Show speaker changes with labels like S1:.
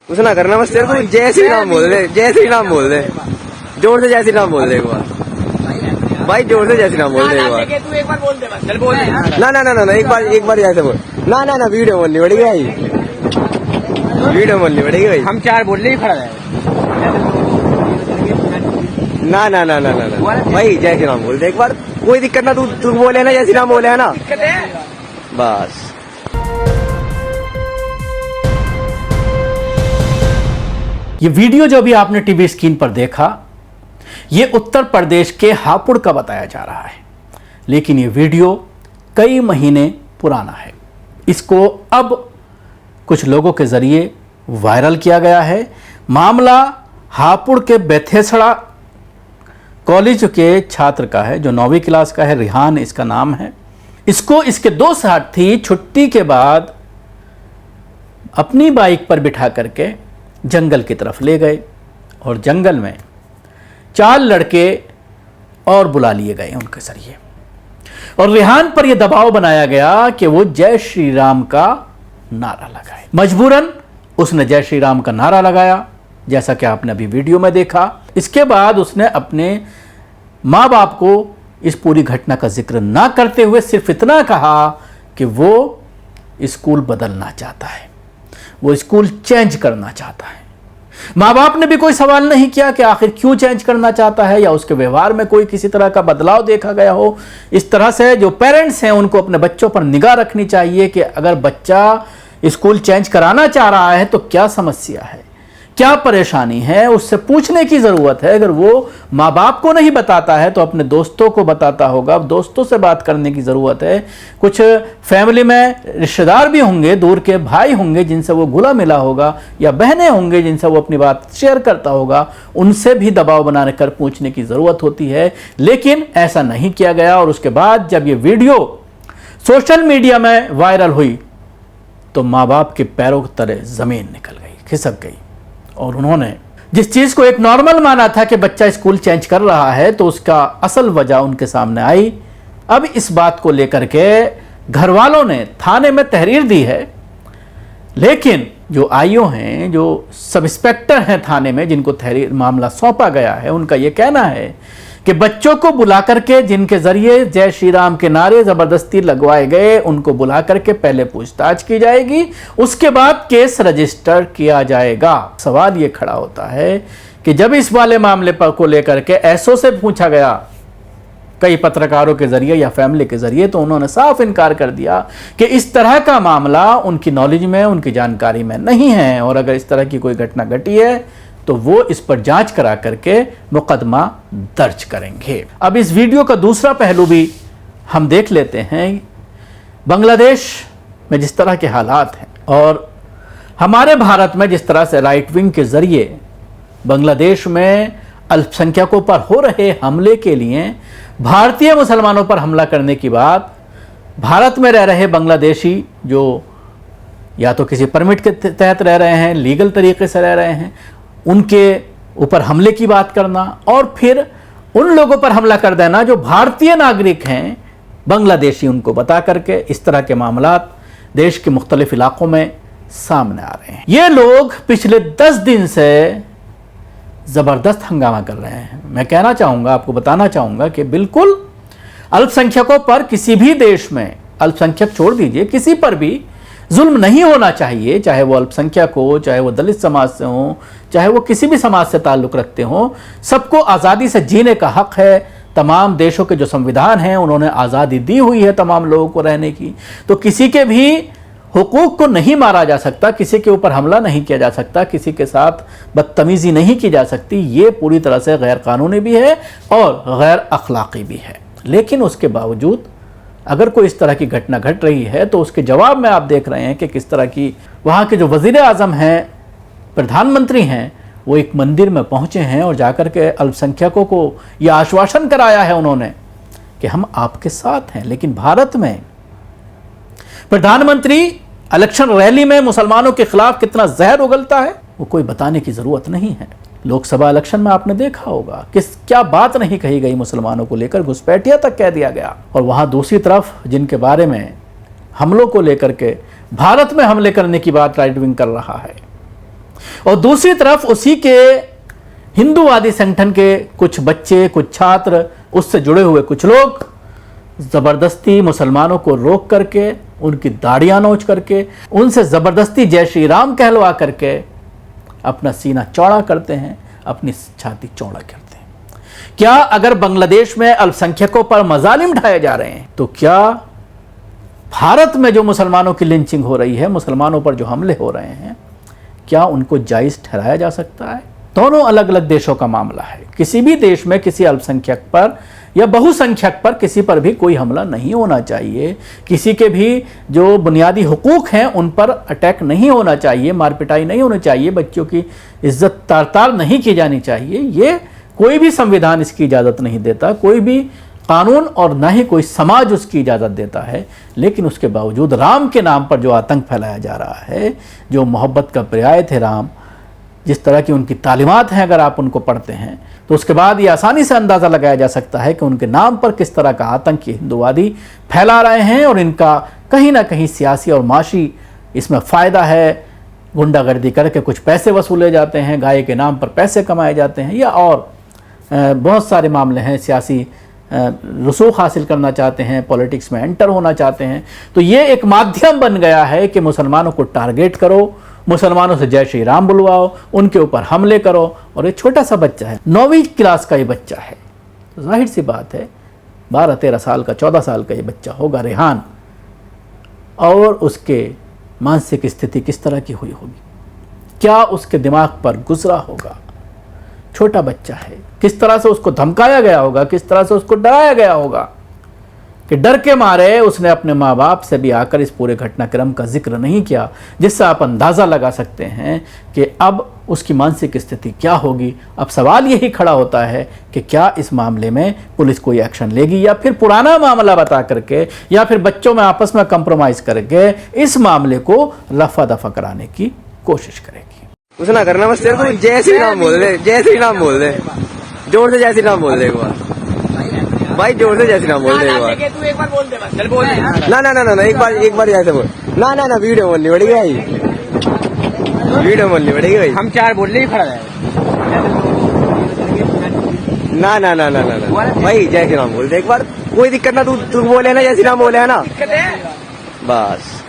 S1: कुछ ना करना, बस तेरे को जय श्री राम बोल दे, जय श्री राम बोल दे, जोर से जय श्री राम बोल दे एक बार भाई, जोर से जय श्री राम बोल दे एक बार।
S2: तू एक बार बोल दे बस, चल बोल दे।
S1: ना ना ना ना एक बार ऐसे बोल। ना ना ना वीडियो बोलनी पड़ेगी भाई, वीडियो बोलनी पड़ेगी भाई।
S2: हम चार बोल रहे खड़ा है।
S1: ना ना ना ना ना ना भाई, जय श्री राम बोल दे एक बार, कोई दिक्कत ना, तू बोले ना जय श्री राम बोले है ना,
S2: दिक्कत है
S1: बस।
S3: ये वीडियो जो अभी आपने टीवी स्क्रीन पर देखा, ये उत्तर प्रदेश के हापुड़ का बताया जा रहा है, लेकिन ये वीडियो कई महीने पुराना है। इसको अब कुछ लोगों के जरिए वायरल किया गया है। मामला हापुड़ के बेथेसड़ा कॉलेज के छात्र का है, जो 9वीं क्लास का है, रिहान इसका नाम है। इसको इसके दो साथी छुट्टी के बाद अपनी बाइक पर बिठा करके जंगल की तरफ ले गए और जंगल में 4 लड़के और बुला लिए गए उनके जरिए, और रिहान पर यह दबाव बनाया गया कि वो जय श्री राम का नारा लगाए। मजबूरन उसने जय श्री राम का नारा लगाया, जैसा कि आपने अभी वीडियो में देखा। इसके बाद उसने अपने माँ बाप को इस पूरी घटना का जिक्र ना करते हुए सिर्फ इतना कहा कि वो स्कूल बदलना चाहता है, वो स्कूल चेंज करना चाहता है। माँ बाप ने भी कोई सवाल नहीं किया कि आखिर क्यों चेंज करना चाहता है, या उसके व्यवहार में कोई किसी तरह का बदलाव देखा गया हो। इस तरह से जो पेरेंट्स हैं उनको अपने बच्चों पर निगाह रखनी चाहिए कि अगर बच्चा स्कूल चेंज कराना चाह रहा है तो क्या समस्या है, क्या परेशानी है, उससे पूछने की ज़रूरत है। अगर वो माँ बाप को नहीं बताता है तो अपने दोस्तों को बताता होगा, दोस्तों से बात करने की ज़रूरत है। कुछ फैमिली में रिश्तेदार भी होंगे, दूर के भाई होंगे जिनसे वो घुला मिला होगा, या बहनें होंगे जिनसे वो अपनी बात शेयर करता होगा, उनसे भी दबाव बनाने कर पूछने की ज़रूरत होती है। लेकिन ऐसा नहीं किया गया, और उसके बाद जब ये वीडियो सोशल मीडिया में वायरल हुई तो माँ बाप के पैरों की तरह ज़मीन निकल गई, खिसक गई, और उन्होंने जिस चीज़ को एक नॉर्मल माना था कि बच्चा स्कूल चेंज कर रहा है, तो उसका असल वजह उनके सामने आई। अब इस बात को लेकर के घर वालों ने थाने में तहरीर दी है, लेकिन जो आईओ हैं, जो सब इंस्पेक्टर हैं थाने में, जिनको तहरीर मामला सौंपा गया है, उनका यह कहना है कि बच्चों को बुला करके जिनके जरिए जय श्री राम के नारे जबरदस्ती लगवाए गए, उनको बुला करके पहले पूछताछ की जाएगी, उसके बाद केस रजिस्टर किया जाएगा। सवाल ये खड़ा होता है कि जब इस वाले मामले पर को लेकर के एसओ से पूछा गया कई पत्रकारों के जरिए या फैमिली के जरिए, तो उन्होंने साफ इनकार कर दिया कि इस तरह का मामला उनकी नॉलेज में, उनकी जानकारी में नहीं है, और अगर इस तरह की कोई घटना घटी है तो वो इस पर जांच करा करके मुकदमा दर्ज करेंगे। अब इस वीडियो का दूसरा पहलू भी हम देख लेते हैं। बांग्लादेश में जिस तरह के हालात हैं, और हमारे भारत में जिस तरह से राइट विंग के जरिए बांग्लादेश में अल्पसंख्यकों पर हो रहे हमले के लिए भारतीय मुसलमानों पर हमला करने की बात, भारत में रह रहे बांग्लादेशी जो या तो किसी परमिट के तहत रह रहे हैं, लीगल तरीके से रह रहे हैं, उनके ऊपर हमले की बात करना, और फिर उन लोगों पर हमला कर देना जो भारतीय नागरिक हैं बांग्लादेशी, उनको बता करके इस तरह के मामलात देश के मुख्तलिफ इलाकों में सामने आ रहे हैं। ये लोग पिछले 10 दिन से ज़बरदस्त हंगामा कर रहे हैं। मैं कहना चाहूँगा, आपको बताना चाहूँगा कि बिल्कुल अल्पसंख्यकों पर किसी भी देश में, अल्पसंख्यक छोड़ दीजिए, किसी पर भी जुल्म नहीं होना चाहिए, चाहे वो अल्पसंख्यक हो, चाहे वो दलित समाज से हो, चाहे वो किसी भी समाज से ताल्लुक़ रखते हो। सबको आज़ादी से जीने का हक़ है। तमाम देशों के जो संविधान हैं उन्होंने आज़ादी दी हुई है तमाम लोगों को रहने की, तो किसी के भी हुकूक को नहीं मारा जा सकता, किसी के ऊपर हमला नहीं किया जा सकता, किसी के साथ बदतमीज़ी नहीं की जा सकती। ये पूरी तरह से गैर कानूनी भी है और गैर अखलाक़ी भी है। लेकिन उसके बावजूद अगर कोई इस तरह की घटना घट रही है तो उसके जवाब में आप देख रहे हैं कि किस तरह की वहाँ के जो वज़ीर आज़म हैं, प्रधानमंत्री हैं, वो एक मंदिर में पहुँचे हैं और जाकर के अल्पसंख्यकों को यह आश्वासन कराया है उन्होंने कि हम आपके साथ हैं। लेकिन भारत में प्रधानमंत्री इलेक्शन रैली में मुसलमानों के खिलाफ कितना जहर उगलता है वो कोई बताने की ज़रूरत नहीं है। लोकसभा इलेक्शन में आपने देखा होगा किस क्या बात नहीं कही गई मुसलमानों को लेकर, घुसपैठिया तक कह दिया गया। और वहाँ दूसरी तरफ जिनके बारे में हमलों को लेकर के भारत में हमले करने की बात राइट विंग कर रहा है, और दूसरी तरफ उसी के हिंदूवादी संगठन के कुछ बच्चे, कुछ छात्र, उससे जुड़े हुए कुछ लोग जबरदस्ती मुसलमानों को रोक करके, उनकी दाढ़ियां नोच करके, उनसे जबरदस्ती जय श्री राम कहलवा करके अपना सीना चौड़ा करते हैं, अपनी छाती चौड़ा करते हैं। क्या अगर बांग्लादेश में अल्पसंख्यकों पर मजालिम ढाए जा रहे हैं, तो क्या भारत में जो मुसलमानों की लिंचिंग हो रही है, मुसलमानों पर जो हमले हो रहे हैं, क्या उनको जायज ठहराया जा सकता है? दोनों अलग अलग देशों का मामला है। किसी भी देश में किसी अल्पसंख्यक पर या बहुसंख्यक पर किसी पर भी कोई हमला नहीं होना चाहिए। किसी के भी जो बुनियादी हुकूक हैं उन पर अटैक नहीं होना चाहिए, मारपिटाई नहीं होनी चाहिए, बच्चों की इज्जत तार-तार नहीं की जानी चाहिए। ये कोई भी संविधान इसकी इजाज़त नहीं देता, कोई भी कानून और ना ही कोई समाज उसकी इजाज़त देता है। लेकिन उसके बावजूद राम के नाम पर जो आतंक फैलाया जा रहा है, जो मोहब्बत का पर्याय थे राम, जिस तरह की उनकी तालीमात हैं, अगर आप उनको पढ़ते हैं तो उसके बाद ये आसानी से अंदाज़ा लगाया जा सकता है कि उनके नाम पर किस तरह का आतंक हिंदूवादी फैला रहे हैं और इनका कहीं ना कहीं सियासी और माशी इसमें फ़ायदा है। गुंडागर्दी करके कुछ पैसे वसूले जाते हैं, गाय के नाम पर पैसे कमाए जाते हैं, या और बहुत सारे मामले हैं, सियासी रसूख हासिल करना चाहते हैं, पॉलिटिक्स में एंटर होना चाहते हैं। तो ये एक माध्यम बन गया है कि मुसलमानों को टारगेट करो, मुसलमानों से जय श्री राम बुलवाओ, उनके ऊपर हमले करो। और एक छोटा सा बच्चा है, 9वीं क्लास का ये बच्चा है, तो जाहिर सी बात है 12-13 साल का, 14 साल का ये बच्चा होगा रेहान, और उसके मानसिक स्थिति किस तरह की हुई होगी, क्या उसके दिमाग पर गुजरा होगा। छोटा बच्चा है, किस तरह से उसको धमकाया गया होगा, किस तरह से उसको डराया गया होगा कि डर के मारे उसने अपने माँ बाप से भी आकर इस पूरे घटनाक्रम का जिक्र नहीं किया, जिससे आप अंदाज़ा लगा सकते हैं कि अब उसकी मानसिक स्थिति क्या होगी। अब सवाल यही खड़ा होता है कि क्या इस मामले में पुलिस कोई एक्शन लेगी, या फिर पुराना मामला बता करके, या फिर बच्चों में आपस में कंप्रोमाइज़ करके इस मामले को रफा दफा कराने की कोशिश करेगी।
S1: कुछ ना करना, बस तेरे को जय श्री राम बोल दे, जय श्री राम बोल दे, जोर से जय श्री राम बोल दे एक बार भाई, जोर से जय श्री राम बोल दे एक बार।
S2: तू एक बार बोल दे बस, चल बोल दे।
S1: ना ना ना ना एक बार ऐसे बोल। ना ना ना वीडियो बोलनी पड़ेगी भाई, वीडियो बोलनी पड़ेगी भाई।
S2: हम 4 बोल ही खड़ा है।
S1: ना ना ना ना ना ना भाई, जय श्री राम बोल दे एक बार, कोई दिक्कत ना, तू बोले ना जय श्री राम बोले है ना,
S2: दिक्कत है
S1: बस।